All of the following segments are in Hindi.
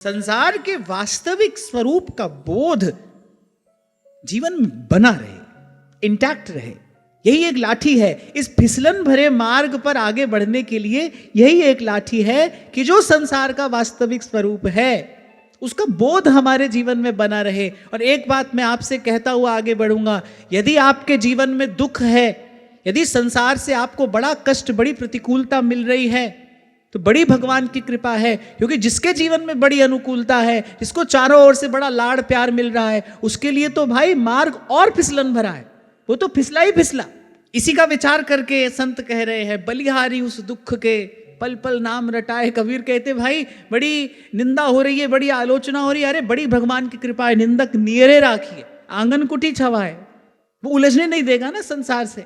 संसार के वास्तविक स्वरूप का बोध जीवन में बना रहे, इंटैक्ट रहे, यही एक लाठी है। इस फिसलन भरे मार्ग पर आगे बढ़ने के लिए यही एक लाठी है कि जो संसार का वास्तविक स्वरूप है उसका बोध हमारे जीवन में बना रहे। और एक बात मैं आपसे कहता हुआ आगे बढ़ूंगा, यदि आपके जीवन में दुख है, यदि संसार से आपको बड़ा कष्ट, बड़ी प्रतिकूलता मिल रही है, तो बड़ी भगवान की कृपा है। क्योंकि जिसके जीवन में बड़ी अनुकूलता है, जिसको चारों ओर से बड़ा लाड़ प्यार मिल रहा है, उसके लिए तो भाई मार्ग और फिसलन भरा है, वो तो फिसला ही फिसला। इसी का विचार करके संत कह रहे हैं, बलिहारी उस दुख के पल पल नाम रटाए। कबीर कहते भाई बड़ी निंदा हो रही है, बड़ी आलोचना हो रही है, अरे बड़ी भगवान की कृपा है, निंदक नियरे राखिए, आंगन कुटी छवा है, वो उलझने नहीं देगा ना संसार से।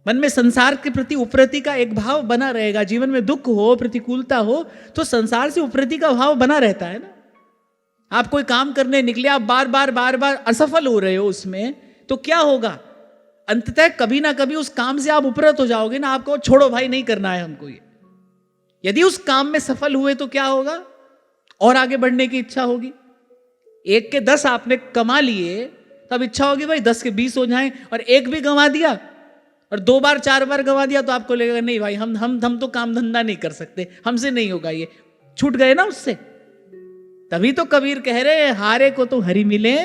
मन में संसार के प्रति उपरति का एक भाव बना रहेगा। जीवन में दुख हो, प्रतिकूलता हो, तो संसार से उपरति का भाव बना रहता है ना। आप कोई काम करने निकले, आप बार बार असफल हो रहे हो उसमें, तो क्या होगा? अंततः कभी ना कभी उस काम से आप उपरत हो जाओगे ना, आपको छोड़ो भाई नहीं करना है हमको ये। यदि उस काम में सफल हुए तो क्या होगा? और आगे बढ़ने की इच्छा होगी। 1 के 10 आपने कमा लिए, तब इच्छा होगी भाई 10 के 20 हो जाएं। और 1 भी गंवा दिया और 2 बार 4 बार गंवा दिया तो आपको लगेगा नहीं भाई हम तो काम धंधा नहीं कर सकते, हमसे नहीं होगा, ये छूट गए ना उससे। तभी तो कबीर कह रहे हैं, हारे को तो हरि मिले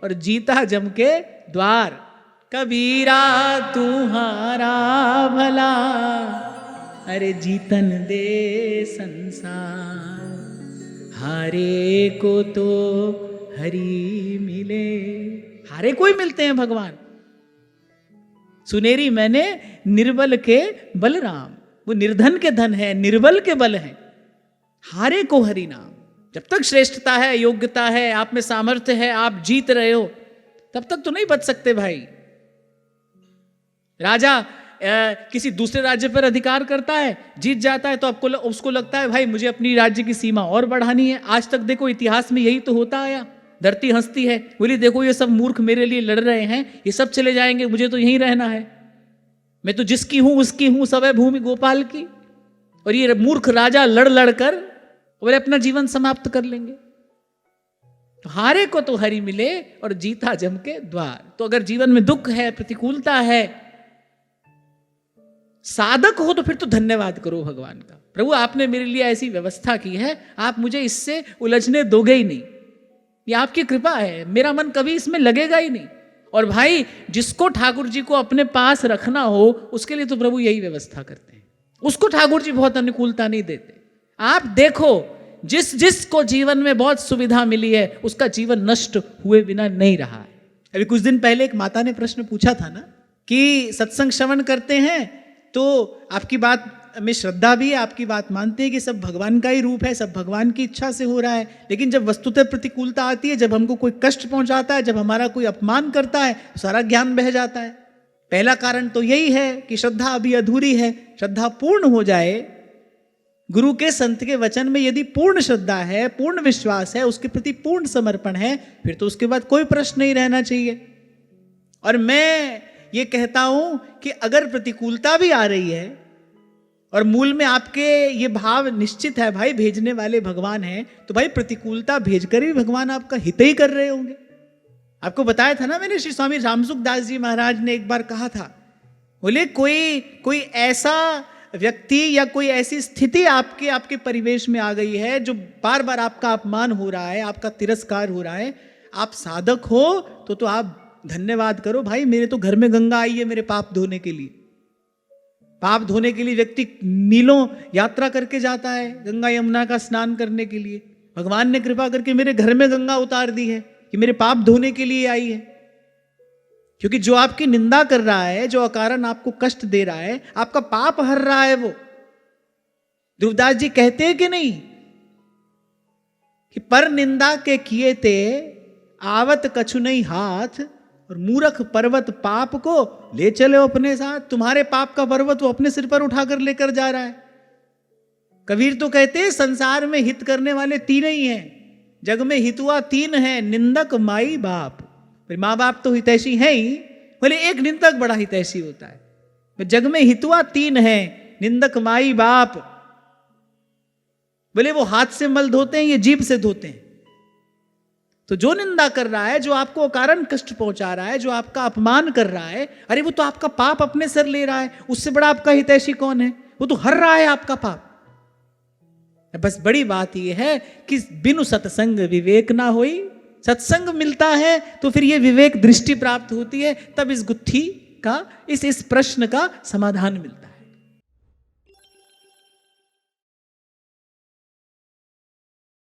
और जीता जम के द्वार। कबीरा तुम्हारा भला, अरे जीतन दे संसार, हारे को तो हरि मिले। हारे को ही मिलते हैं भगवान। सुनेरी मैंने निर्बल के बलराम, वो निर्धन के धन है, निर्बल के बल है। हारे को हरि नाम। जब तक श्रेष्ठता है, योग्यता है, आप में सामर्थ्य है, आप जीत रहे हो, तब तक तो नहीं बच सकते भाई। राजा किसी दूसरे राज्य पर अधिकार करता है, जीत जाता है, तो आपको उसको लगता है भाई मुझे अपनी राज्य की सीमा और बढ़ानी है। आज तक देखो इतिहास में यही तो होता आया। धरती हंसती है, बोली देखो ये सब मूर्ख मेरे लिए लड़ रहे हैं, ये सब चले जाएंगे, मुझे तो यहीं रहना है, मैं तो जिसकी हूं उसकी हूं, सब है भूमि गोपाल की। और ये मूर्ख राजा लड़ लड़ कर बोले अपना जीवन समाप्त कर लेंगे। तो हारे को तो हरि मिले और जीता जम के द्वार। तो अगर जीवन में दुख है, प्रतिकूलता है, साधक हो, तो फिर तो धन्यवाद करो भगवान का। प्रभु आपने मेरे लिए ऐसी व्यवस्था की है, आप मुझे इससे उलझने दोगे ही नहीं, ये आपकी कृपा है, मेरा मन कभी इसमें लगेगा ही नहीं। और भाई जिसको ठाकुर जी को अपने पास रखना हो, उसके लिए तो प्रभु यही व्यवस्था करते हैं। उसको ठाकुर जी बहुत अनुकूलता नहीं देते। आप देखो जिस को जीवन में बहुत सुविधा मिली है, उसका जीवन नष्ट हुए बिना नहीं रहा है। अभी कुछ दिन पहले एक माता ने प्रश्न पूछा था ना कि सत्संग श्रवण करते हैं तो आपकी बात में श्रद्धा भी है, आपकी बात मानते हैं कि सब भगवान का ही रूप है, सब भगवान की इच्छा से हो रहा है, लेकिन जब वस्तुतः प्रतिकूलता आती है, जब हमको कोई कष्ट पहुंचाता है, जब हमारा कोई अपमान करता है, तो सारा ज्ञान बह जाता है। पहला कारण तो यही है कि श्रद्धा अभी अधूरी है। श्रद्धा पूर्ण हो जाए, गुरु के संत के वचन में यदि पूर्ण श्रद्धा है, पूर्ण विश्वास है, उसके प्रति पूर्ण समर्पण है, फिर तो उसके बाद कोई प्रश्न नहीं रहना चाहिए। और मैं ये कहता हूं कि अगर प्रतिकूलता भी आ रही है और मूल में आपके ये भाव निश्चित है भाई भेजने वाले भगवान हैं, तो भाई प्रतिकूलता भेजकर भी भगवान आपका हित ही कर रहे होंगे। आपको बताया था ना मैंने, श्री स्वामी रामसुख दास जी महाराज ने एक बार कहा था, बोले कोई ऐसा व्यक्ति या कोई ऐसी स्थिति आपके परिवेश में आ गई है जो बार बार आपका अपमान हो रहा है, आपका तिरस्कार हो रहा है, आप साधक हो तो आप धन्यवाद करो भाई, मेरे तो घर में गंगा आई है मेरे पाप धोने के लिए। पाप धोने के लिए व्यक्ति मीलों यात्रा करके जाता है गंगा यमुना का स्नान करने के लिए। भगवान ने कृपा करके मेरे घर में गंगा उतार दी है कि मेरे पाप धोने के लिए आई है। क्योंकि जो आपकी निंदा कर रहा है, जो अकारण आपको कष्ट दे रहा है, आपका पाप हर रहा है वो। ध्रुवदास जी कहते हैं कि नहीं कि पर निंदा के किए ते आवत कछु नहीं हाथ, और मूर्ख पर्वत पाप को ले चले अपने साथ। तुम्हारे पाप का पर्वत वो अपने सिर पर उठाकर लेकर जा रहा है। कबीर तो कहते हैं संसार में हित करने वाले 3 ही हैं, जग में हितुआ 3 हैं, निंदक माई बाप। माँ बाप तो हितैषी हैं ही, बोले एक निंदक बड़ा हितैषी होता है। जग में हितुआ 3 हैं, निंदक माई बाप। बोले वो हाथ से मल धोते हैं, ये जीभ से धोते हैं। तो जो निंदा कर रहा है, जो आपको कारण कष्ट पहुंचा रहा है, जो आपका अपमान कर रहा है, अरे वो तो आपका पाप अपने सर ले रहा है। उससे बड़ा आपका हितैषी कौन है? वो तो हर रहा है आपका पाप। बस बड़ी बात यह है कि बिनु सत्संग विवेक ना होई। सत्संग मिलता है तो फिर ये विवेक दृष्टि प्राप्त होती है, तब इस गुत्थी का, इस प्रश्न का समाधान मिलता है।